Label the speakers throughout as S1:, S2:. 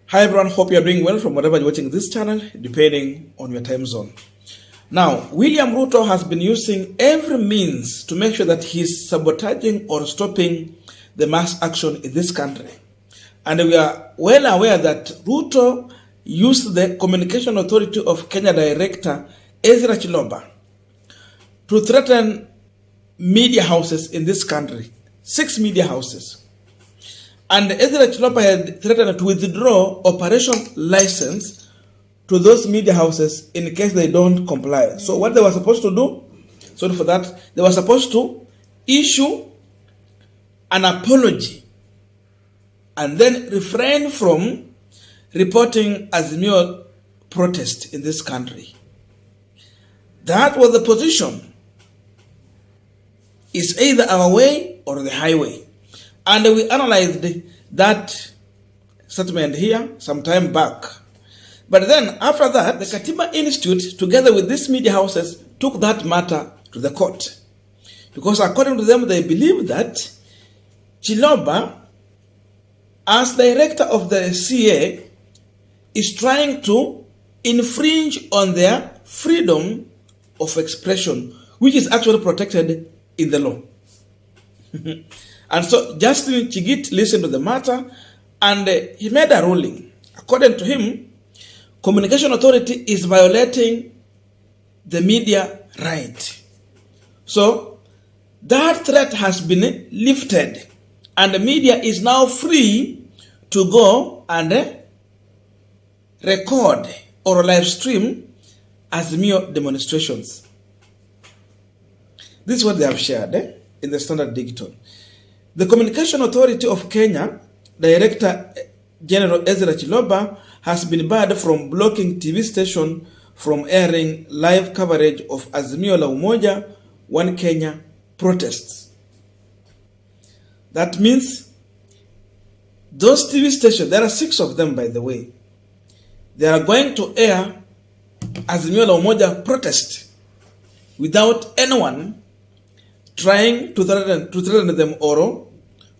S1: Hi everyone, hope you are doing well from wherever you're watching this channel, depending on your time zone. Now, William Ruto has been using every means to make sure that he's sabotaging or stopping the mass action in this country. And we are well aware that Ruto used the Communication Authority of Kenya Director Ezra Chiloba to threaten media houses in this country, 6 media houses. And Ezra Chiloba had threatened to withdraw operation license to those media houses in case they don't comply. So what they were supposed to do, sorry for that, they were supposed to issue an apology and then refrain from reporting Azimio protest in this country. That was the position. It's either our way or the highway. And we analyzed that statement here some time back. But then after that, the Katiba Institute, together with these media houses, took that matter to the court. Because according to them, they believe that Chiloba, as director of the CA, is trying to infringe on their freedom of expression, which is actually protected in the law. And so Justin Chigit listened to the matter and he made a ruling. According to him, Communication Authority is violating the media right. So that threat has been lifted and the media is now free to go and record or live stream Azimio demonstrations. This is what they have shared in the Standard Digital. The Communication Authority of Kenya, Director General Ezra Chiloba, has been barred from blocking TV station from airing live coverage of Azimio la Umoja, One Kenya protests. That means those TV stations, there are 6 of them by the way, they are going to air Azimio la Umoja protest without anyone trying to threaten them or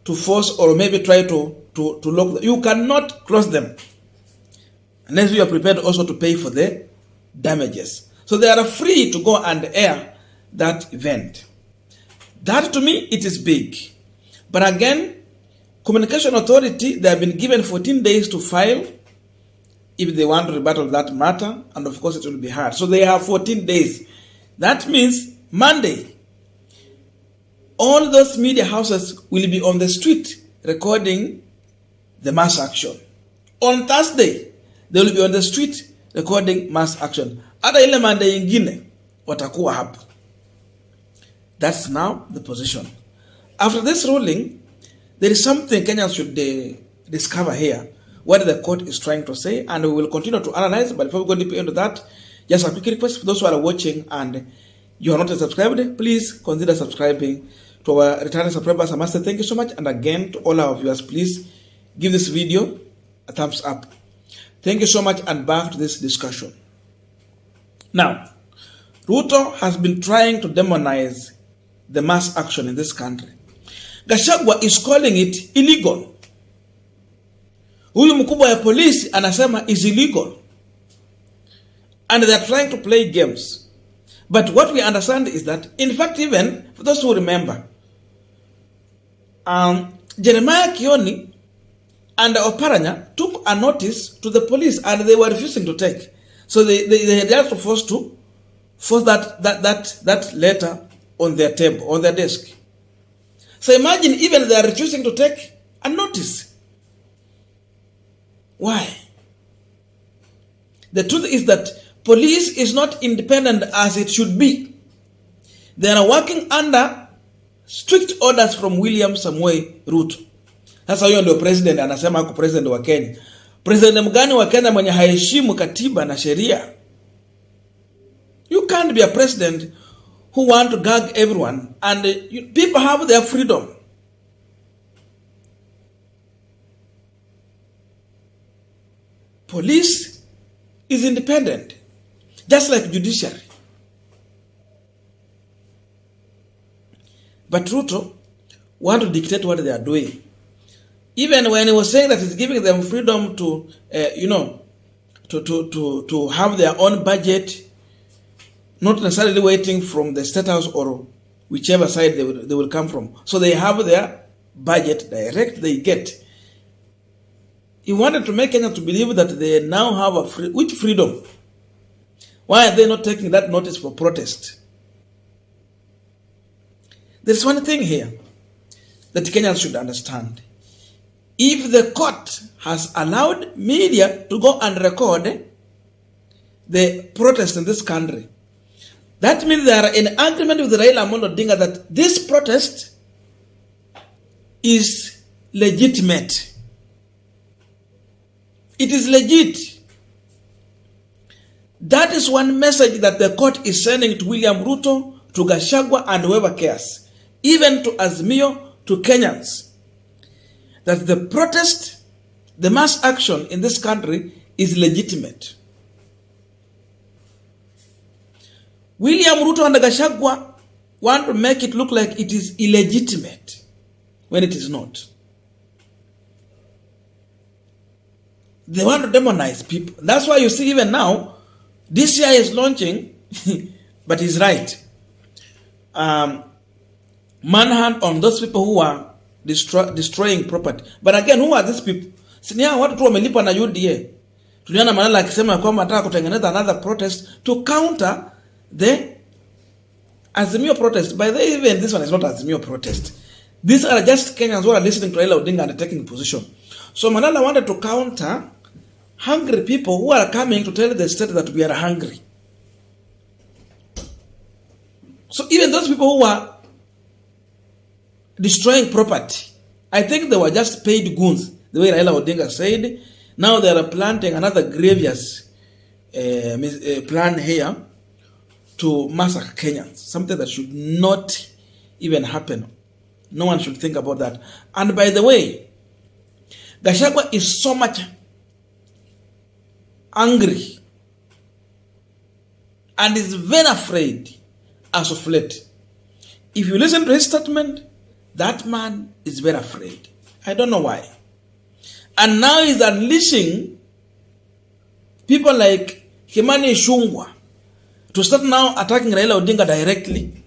S1: to force or maybe try to lock them. You cannot cross them unless you are prepared also to pay for the damages. So they are free to go and air that event. That to me, it is big. But again, Communication Authority, they have been given 14 days to file if they want to rebuttal that matter, and of course it will be hard. So they have 14 days. That means Monday, all those media houses will be on the street recording the mass action. On Thursday, they will be on the street recording mass action. Hata ile Monday ingine watakuwa hapo. That's now the position. After this ruling, there is something Kenyans should discover here, what the court is trying to say, and we will continue to analyze. But before we go deeper into that, just a quick request for those who are watching and you are not subscribed, please consider subscribing. To our returning subscribers, I must say thank you so much. And again, to all our viewers, please give this video a thumbs up. Thank you so much, and back to this discussion. Now, Ruto has been trying to demonize the mass action in this country. Gachagua is calling it illegal. Huyu mkubwa ya polisi anasema is illegal. And they are trying to play games. But what we understand is that, in fact, even for those who remember, Jeremiah Kioni and Oparanya took a notice to the police and they were refusing to take. So they had also forced that letter on their table, on their desk. So imagine even they are refusing to take a notice. Why? The truth is that police is not independent as it should be. They are working under strict orders from William Samoei Ruto. Sasa huyo ndio president anasema ako president wa Kenya. President mgani wa Kenya mwenye haheshimu katiba na sheria? You can't be a president who want to gag everyone, and people have their freedom. Police is independent, just like judiciary. But Ruto want to dictate what they are doing. Even when he was saying that he's giving them freedom to, to have their own budget, not necessarily waiting from the State House or whichever side they will come from. So they have their budget direct, they get. He wanted to make Kenya to believe that they now have which freedom? Why are they not taking that notice for protest? There's one thing here that Kenyans should understand. If the court has allowed media to go and record the protest in this country, that means they are in agreement with Raila Amolo Odinga that this protest is legitimate. It is legit. That is one message that the court is sending to William Ruto, to Gachagua, and whoever cares, even to Azimio, to Kenyans, that the protest, the mass action in this country is legitimate. William Ruto and Gachagua want to make it look like it is illegitimate when it is not. They want to demonize people. That's why you see even now, DCI is launching, but he's right, manhunt on those people who are destroying property. But again, who are these people? Sinia watu tu wamelipa na UDA. Tuliona Malala akisema kwamba anataka kutengeneza another protest to counter the Azimio protest. By the way, even this one is not Azimio protest. These are just Kenyans who are listening to Raila Odinga and taking position. So Malala wanted to counter hungry people who are coming to tell the state that we are hungry. So even those people who are destroying property, I think they were just paid goons, the way Raila Odinga said. Now they are planting another grievous plan here to massacre Kenyans, something that should not even happen. No one should think about that. And by the way, Gachagua is so much angry and is very afraid as of late. If you listen to his statement, that man is very afraid. I don't know why. And now he's unleashing people like Kimani Ichung'wah to start now attacking Raila Odinga directly.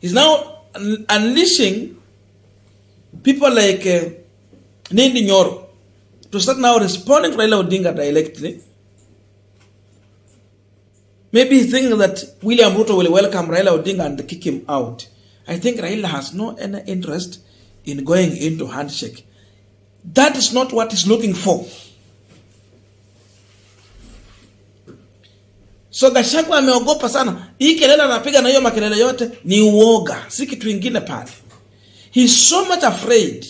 S1: He's now unleashing people like Nindi Nyoro to start now responding to Raila Odinga directly. Maybe he's thinking that William Ruto will welcome Raila Odinga and kick him out. I think Raila has no any interest in going into handshake. That is not what he's looking for. So Gachagua ameogopa sana. Hii kelele anapiga na hiyo makelele yote ni uoga, si kitu kingine pale. He's so much afraid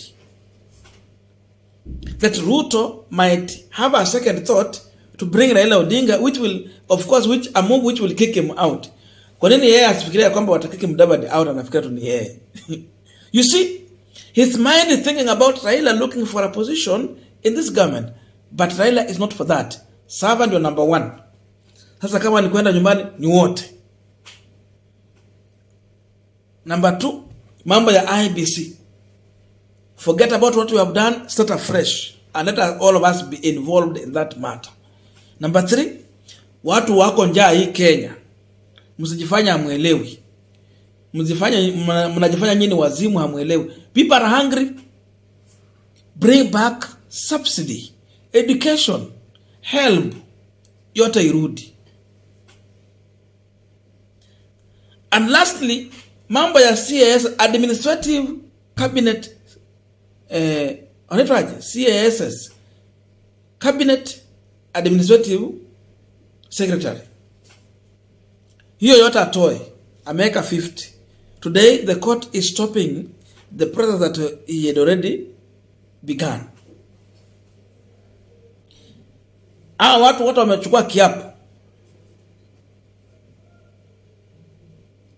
S1: that Ruto might have a second thought to bring Raila Odinga, which will, of course, a move which will kick him out. Kwa nini yeye asifikiria kwamba watakiki Mudavadi out, anafikiria tu ni yeye? You see, his mind is thinking about Raila looking for a position in this government, but Raila is not for that. Servant ndio number one. Sasa kama ni kwenda nyumbani ni wote. Number two, mambo ya IBC. Forget about what we have done, start afresh, and let all of us be involved in that matter. Number three, watu wako njaa hii Kenya. Msijifanya hamuelewi. Mnajifanya nyinyi wazimu hamuelewi. People are hungry. Bring back subsidy, education, help. Yote irudi. And lastly, mambo ya CAS, administrative cabinet, CASS, cabinet administrative secretary. Hiyo yote atoe, ameweka 50. Today the court is stopping the process that he had already begun. Watu wamechukua kiapo.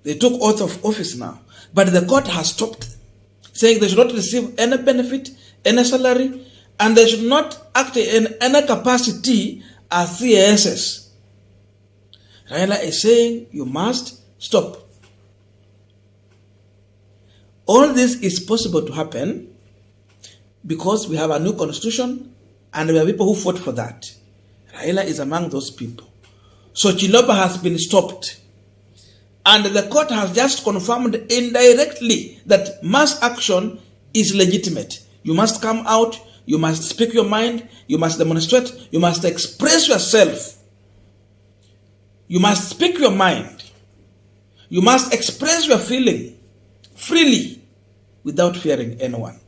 S1: They took oath of office now. But the court has stopped, saying they should not receive any benefit, any salary, and they should not act in any capacity as CASs. Raila is saying you must stop. All this is possible to happen because we have a new constitution and we have people who fought for that. Raila is among those people. So Chiloba has been stopped. And the court has just confirmed indirectly that mass action is legitimate. You must come out, you must speak your mind, you must demonstrate, you must express yourself. You must speak your mind. You must express your feeling freely without fearing anyone.